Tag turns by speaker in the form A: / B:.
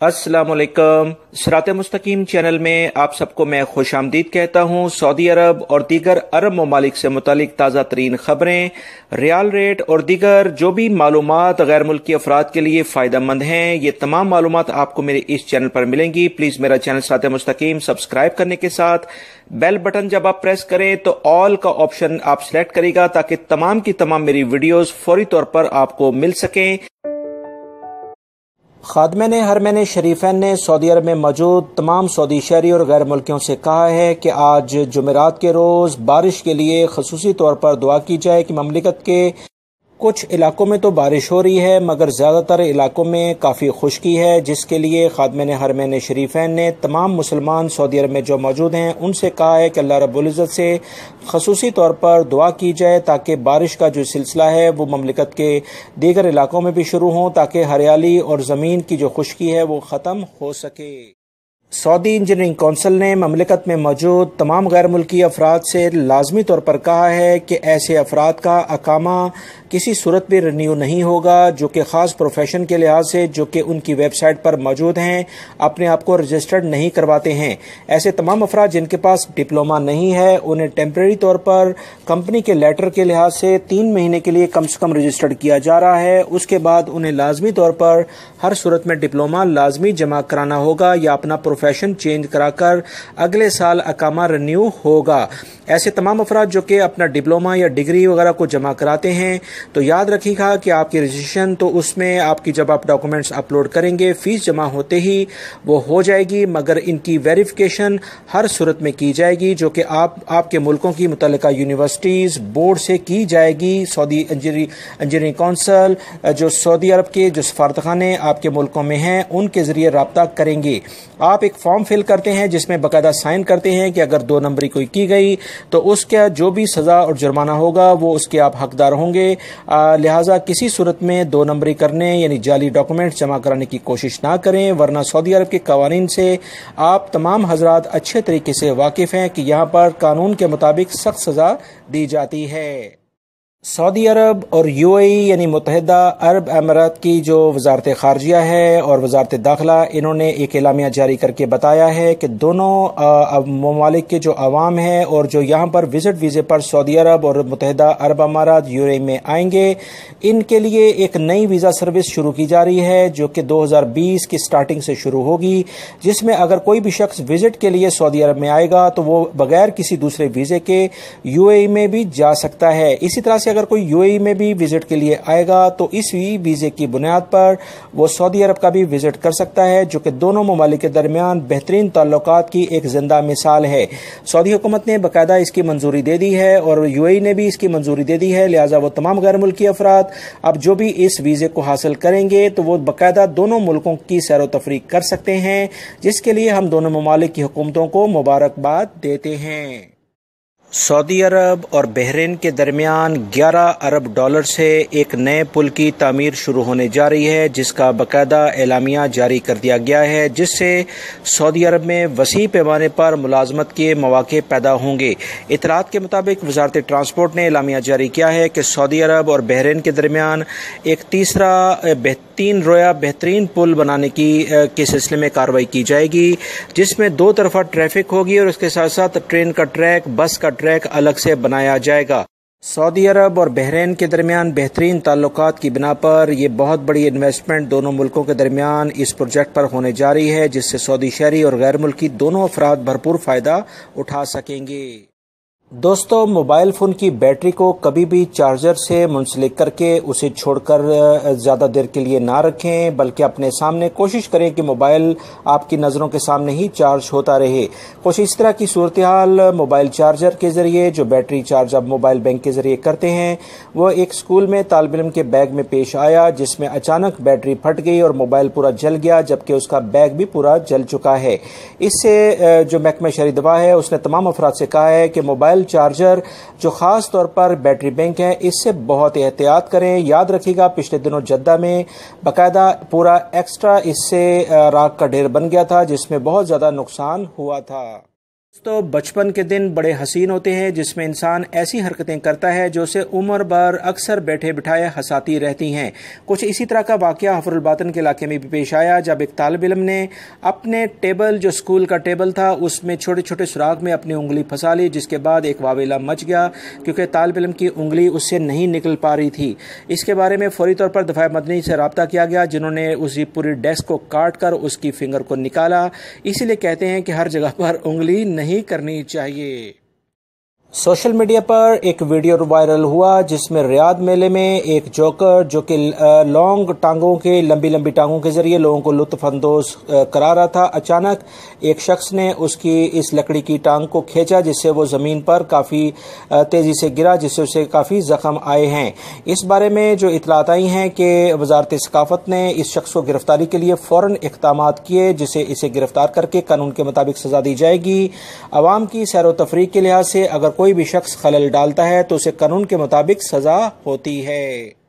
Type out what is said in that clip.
A: अस्सलाम वालेकुम। सिरात मुस्तकीम चैनल में आप सबको मैं खुश आमदीद कहता हूँ। सऊदी अरब और दीगर अरब ममालिक से मुतालिक ताज़ा तरीन खबरें, रियाल रेट और दीगर जो भी मालूमात गैर मुल्की अफराद के लिए फ़ायदा मंद हैं, ये तमाम मालूमात आपको मेरे इस चैनल पर मिलेंगी। प्लीज़ मेरा चैनल सिरात मुस्तकीम सब्सक्राइब करने के साथ बेल बटन जब आप प्रेस करें तो ऑल का ऑप्शन आप सिलेक्ट करेगा ताकि तमाम की तमाम मेरी वीडियोज़ फौरी तौर पर आपको मिल सकें। खादमैन हरमैन शरीफैन ने सऊदी अरब में मौजूद तमाम सऊदी शहरी और गैर मुल्कियों से कहा है कि आज जुमेरात के रोज़ बारिश के लिए खसूसी तौर पर दुआ की जाए कि ममलिकत के कुछ इलाकों में तो बारिश हो रही है मगर ज़्यादातर इलाकों में काफ़ी खुश्की है, जिसके लिए खादमैन हरमैन शरीफैन ने तमाम मुसलमान सऊदी अरब में जो मौजूद हैं उनसे कहा है कि अल्लाह रब्बुल इज़्ज़त से खसूसी तौर पर दुआ की जाए ताकि बारिश का जो सिलसिला है वो ममलिकत के दीगर इलाकों में भी शुरू हो ताकि हरियाली और ज़मीन की जो खुश्की है वो ख़त्म हो सके। सऊदी इंजीनियरिंग कौंसिल ने ममलिकत में मौजूद तमाम गैर मुल्की अफराद से लाजमी तौर पर कहा है कि ऐसे अफराद का अकामा किसी सूरत में रिन्यू नहीं होगा जो कि ख़ास प्रोफेशन के लिहाज से जो कि उनकी वेबसाइट पर मौजूद हैं अपने आप को रजिस्टर्ड नहीं करवाते हैं। ऐसे तमाम अफराद जिनके पास डिप्लोमा नहीं है उन्हें टेम्परेरी तौर पर कंपनी के लेटर के लिहाज से 3 महीने के लिए कम से कम रजिस्टर्ड किया जा रहा है। उसके बाद उन्हें लाजमी तौर पर हर सूरत में डिप्लोमा लाजमी जमा कराना होगा या अपना प्रोफेशन चेंज कराकर अगले साल अकामा रिन्यू होगा। ऐसे तमाम अफराद जो कि अपना डिप्लोमा या डिग्री वगैरह को जमा कराते हैं तो याद रखिएगा कि आपकी रजिस्ट्रेशन तो उसमें आपकी जब आप डॉक्यूमेंट्स अपलोड करेंगे फीस जमा होते ही वो हो जाएगी, मगर इनकी वेरिफिकेशन हर सूरत में की जाएगी जो कि आपके मुल्कों की मुतल्लिका यूनिवर्सिटीज़ बोर्ड से की जाएगी। सऊदी इंजीनियरिंग कौंसिल जो सऊदी अरब के जो सफारतखाने आपके मुल्कों में हैं उनके ज़रिए रब्ता करेंगे। आप एक फॉर्म फिल करते हैं जिसमें बाकायदा साइन करते हैं कि अगर 2 नंबरी कोई की गई तो उसका जो भी सज़ा और जुर्माना होगा वो उसके आप हकदार होंगे। लिहाजा किसी सूरत में 2 नंबरी करने यानी जाली डॉक्यूमेंट्स जमा कराने की कोशिश ना करें, वरना सऊदी अरब के कवानीन से आप तमाम हजरात अच्छे तरीके से वाकिफ़ हैं कि यहाँ पर कानून के मुताबिक सख्त सज़ा दी जाती है। सऊदी अरब और यूएई यानी मुत्तहिदा अरब अमीरात की जो वजारत ख़ारजिया है और वजारत दाखिला इन्होंने एक एलामिया जारी करके बताया है कि दोनों ममालिक के जो अवाम है और जो यहाँ पर विज़िट वीज़े पर सऊदी अरब और मुत्तहिदा अरब अमीरात यूएई में आएंगे इनके लिए एक नई वीज़ा सर्विस शुरू की जा रही है जो कि 2020 की स्टार्टिंग से शुरू होगी, जिसमें अगर कोई भी शख्स विज़िट के लिए सऊदी अरब में आएगा तो वो बगैर किसी दूसरे वीज़े के यूएई में भी जा सकता है। इसी तरह से अगर कोई यूएई में भी विजिट के लिए आएगा तो इस वीज़े की बुनियाद पर वो सऊदी अरब का भी विजिट कर सकता है जो कि दोनों ममालिक के दरमियान बेहतरीन ताल्लुकात की एक जिंदा मिसाल है। सऊदी हुकूमत ने बाकायदा इसकी मंजूरी दे दी है और यूएई ने भी इसकी मंजूरी दे दी है। लिहाजा वो तमाम गैर मुल्की अफराद अब जो भी इस वीज़े को हासिल करेंगे तो वो बाकायदा दोनों मुल्कों की सैर व तफरीक कर सकते हैं, जिसके लिए हम दोनों ममालिक की हुकूमतों को मुबारकबाद देते हैं। सऊदी अरब और बहरीन के दरमियान 11 अरब डॉलर से एक नए पुल की तामीर शुरू होने जा रही है, जिसका बाकायदा एलामिया जारी कर दिया गया है, जिससे सऊदी अरब में वसी पैमाने पर मुलाजमत के मौके पैदा होंगे। इतलात के मुताबिक वजारत ट्रांसपोर्ट ने एलामिया जारी किया है कि सऊदी अरब और बहरीन के दरमियान एक तीसरा 3 रोया बेहतरीन पुल बनाने के सिलसिले में कार्रवाई की जाएगी, जिसमें 2 तरफा ट्रैफिक होगी और उसके साथ साथ ट्रेन का ट्रैक बस का ट्रैक अलग से बनाया जाएगा। सऊदी अरब और बहरीन के दरमियान बेहतरीन ताल्लुकात की बिना पर यह बहुत बड़ी इन्वेस्टमेंट दोनों मुल्कों के दरमियान इस प्रोजेक्ट पर होने जा रही है, जिससे सऊदी शहरी और गैर मुल्की दोनों अफराद भरपूर फ़ायदा उठा सकेंगे। दोस्तों, मोबाइल फ़ोन की बैटरी को कभी भी चार्जर से मुंसलिक करके उसे छोड़कर ज़्यादा देर के लिए ना रखें, बल्कि अपने सामने कोशिश करें कि मोबाइल आपकी नज़रों के सामने ही चार्ज होता रहे। कुछ इस तरह की सूरत हाल मोबाइल चार्जर के ज़रिए जो बैटरी चार्ज आप मोबाइल बैंक के ज़रिए करते हैं वो एक स्कूल में तालिब इल्म के बैग में पेश आया, जिसमें अचानक बैटरी फट गई और मोबाइल पूरा जल गया, जबकि उसका बैग भी पूरा जल चुका है। इससे जो महकमा शहरी दवा है उसने तमाम अफराद से कहा है कि मोबाइल चार्जर जो खास तौर पर बैटरी बैंक है इससे बहुत एहतियात करें। याद रखिएगा पिछले दिनों जद्दा में बाकायदा पूरा एक्स्ट्रा इससे राख का ढेर बन गया था, जिसमें बहुत ज़्यादा नुकसान हुआ था। تو بچپن کے دن بڑے حسین ہوتے ہیں جس میں انسان ایسی حرکتیں کرتا ہے جو اسے عمر بھر اکثر بیٹھے بٹھائے ہنساتی رہتی ہیں۔ کچھ اسی طرح کا واقعہ حفر الباطن کے علاقے میں بھی پیش آیا جب ایک طالب علم نے اپنے ٹیبل جو اسکول کا ٹیبل تھا اس میں چھوٹے چھوٹے سوراخ میں اپنی انگلی پھنسا لی، جس کے بعد ایک واویلا مچ گیا کیونکہ طالب علم کی انگلی اس سے نہیں نکل پا رہی تھی۔ اس کے بارے میں فوری طور پر دفاع مدنی سے رابطہ کیا گیا جنہوں نے اسی پوری ڈیسک کو کاٹ کر اس کی فنگر کو نکالا۔ اسی لیے کہتے ہیں کہ ہر جگہ پر انگلی نہیں کرنی چاہیے۔ سوشل میڈیا پر ایک ویڈیو وائرل ہوا جس میں ریاض میلے میں ایک جوکر جو کہ لانگ ٹانگوں کے لمبی لمبی ٹانگوں کے ذریعے لوگوں کو لطف اندوز کرا رہا تھا، اچانک ایک شخص نے اس کی اس لکڑی کی ٹانگ کو کھینچا جس سے وہ زمین پر کافی تیزی سے گرا، جس سے اسے کافی زخم آئے ہیں۔ اس بارے میں جو اطلاعات آئی ہیں کہ وزارت ثقافت نے اس شخص کو گرفتاری کے لیے فوراً اقدامات کیے جسے اسے گرفتار کر کے قانون کے مطابق سزا دی جائے گی۔ عوام کی سیر و تفریح کے لحاظ سے اگر کوئی بھی شخص خلل ڈالتا ہے تو اسے قانون کے مطابق سزا ہوتی ہے۔